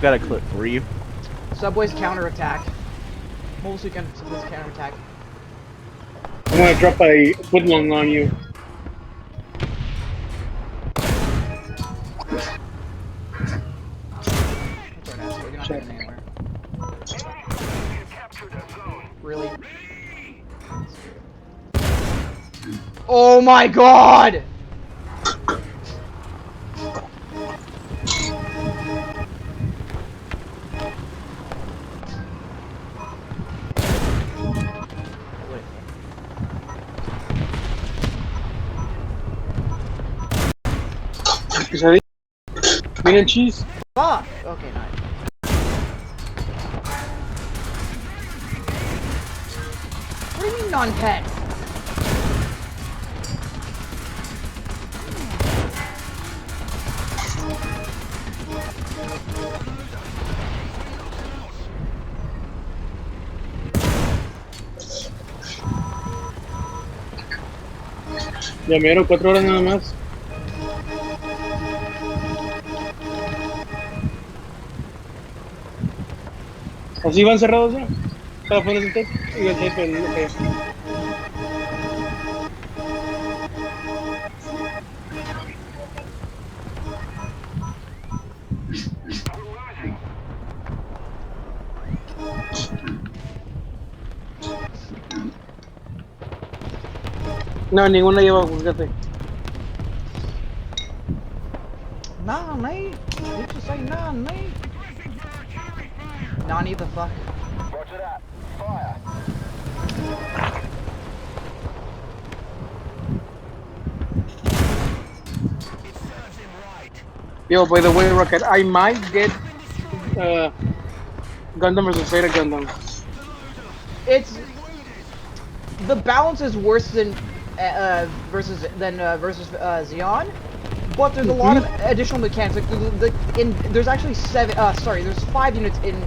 Got a clip for you. Subway's counterattack. Mobile suit gun, Subway's counterattack. I'm gonna drop a footlong on you. That's our asshole. You're not getting anywhere. Really? Oh my god! Quesadilla, meat and cheese. Fuck! Okay, nice. What do you mean non-pet? Ya mero, 4 horas nada más. ¿Así van cerrados ya? Para poner el tape y el tape en lo que... No, ninguna lleva juzgate. Nah, mate. You just say nah, mate. Nani the fuck? Roger that. Fire. Yo, by the way, Rocket, I might get Gundam versus Zeta Gundam. It's the balance is worse than versus Xeon, but there's a lot of additional mechanics. Like there's actually there's 5 units in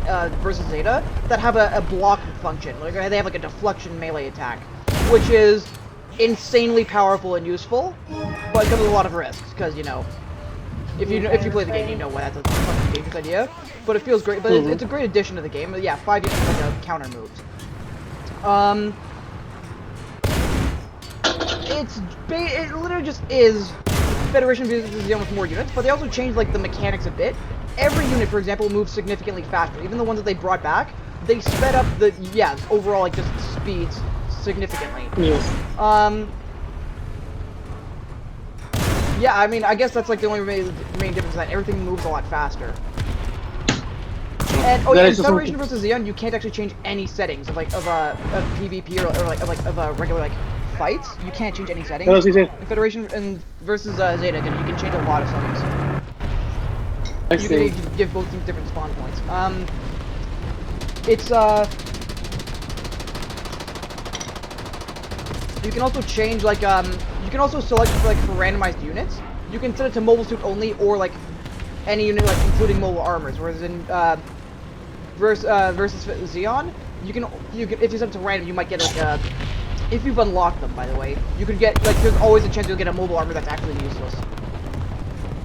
versus Zeta that have a block function. Like they have like a deflection melee attack, which is insanely powerful and useful, but comes with a lot of risks because you know. If you play the game, you know why that's a fucking dangerous idea. But it feels great. But it's a great addition to the game. But yeah, 5 units like a counter moves. It literally just is Federation versus Xeon with more units, but they also changed like the mechanics a bit. Every unit, for example, moves significantly faster. Even the ones that they brought back, they sped up the overall like just speeds significantly. Yes. Yeah, I mean, I guess that's like the only main difference, that everything moves a lot faster. And in Federation versus Xeon, you can't actually change any settings of PvP or of regular like fights. You can't change any settings. In Federation and versus Zeta, you can change a lot of settings. You can give both teams different spawn points. You can also change like you can also select for randomized units. You can set it to mobile suit only or like any unit like including mobile armors. Whereas in versus Xeon, you can if you set it to random, you might get like if you've unlocked them, by the way, you could get like there's always a chance you'll get a mobile armor that's actually useless.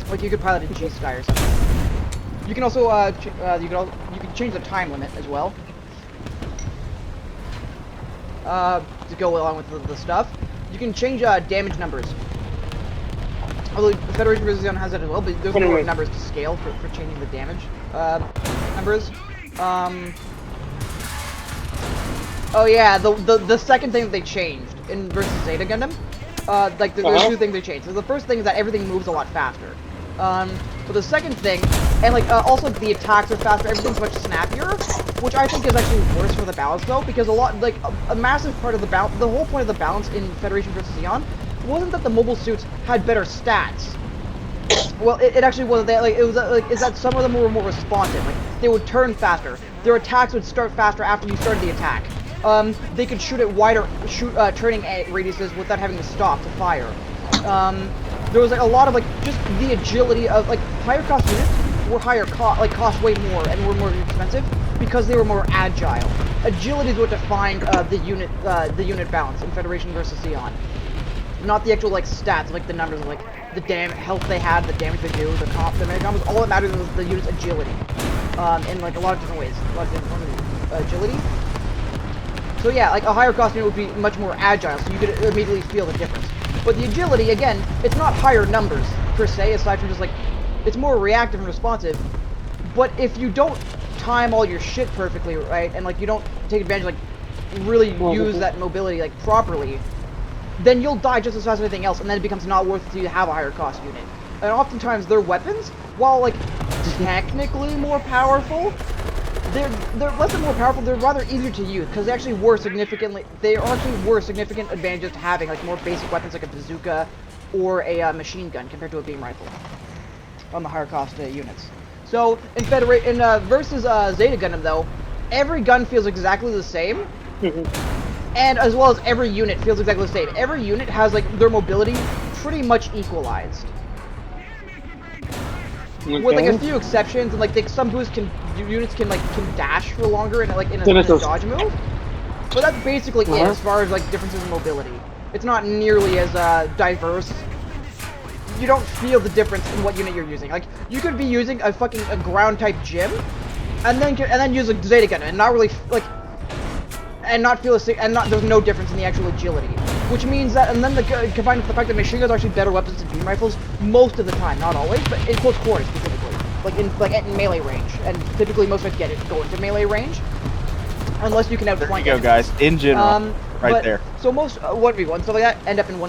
Like you could pilot a G-Sky or something. You can also you can change the time limit as well. To go along with the stuff. You can change damage numbers. Although Federation vs. Xeon has that as well, but there's more numbers to scale for changing the damage numbers. Oh yeah, the second thing that they changed in versus Zeta Gundam, like there's 2 things they changed. So the first thing is that everything moves a lot faster. But the second thing, and like also the attacks are faster, everything's much snappier, which I think is actually worse for the balance though, because a massive part of the balance, the whole point of the balance in Federation vs. Xeon wasn't that the mobile suits had better stats. Well, it actually wasn't that. Like it was is that some of them were more responsive. Like they would turn faster. Their attacks would start faster after you started the attack. They could shoot at wider turning radiuses without having to stop to fire. There was like a lot of like just the agility of like higher cost units were cost way more and were more expensive because they were more agile. Agility is what defined the unit balance in Federation versus Xeon. Not the actual like stats, like the numbers, like the health they had, the damage they do, the melee combos. All that matters was the unit's agility. in like a lot of different ways, a lot of different agility. So yeah, like a higher cost unit would be much more agile, so you could immediately feel the difference. But the agility, again, it's not higher numbers per se, aside from just like, it's more reactive and responsive. But if you don't time all your shit perfectly, right, and like you don't take advantage, like really use that mobility like properly, then you'll die just as fast as anything else, and then it becomes not worth it to you to have a higher cost unit. And oftentimes their weapons, while like technically more powerful, they're less than more powerful. They're rather easier to use because they actually were significant advantages to having like more basic weapons like a bazooka or a machine gun compared to a beam rifle on the higher cost units. So in versus Zeta Gundam though, every gun feels exactly the same, and as well as every unit feels exactly the same. Every unit has like their mobility pretty much equalized. Okay. With like a few exceptions, and like some units can dash for longer in like in a dodge move, but that's basically it as far as like differences in mobility. It's not nearly as diverse. You don't feel the difference in what unit you're using. Like you could be using a ground type gym, and then use a Zeta Gun and not really like, and not feel there's no difference in the actual agility. Which means that, and then combined with the fact that machine guns are actually better weapons than beam rifles most of the time, not always, but in close quarters specifically, like in melee range, and typically most of us go into melee range, unless you can outflank. There you go, guys. In general, right there. So most 1v1 stuff like that end up in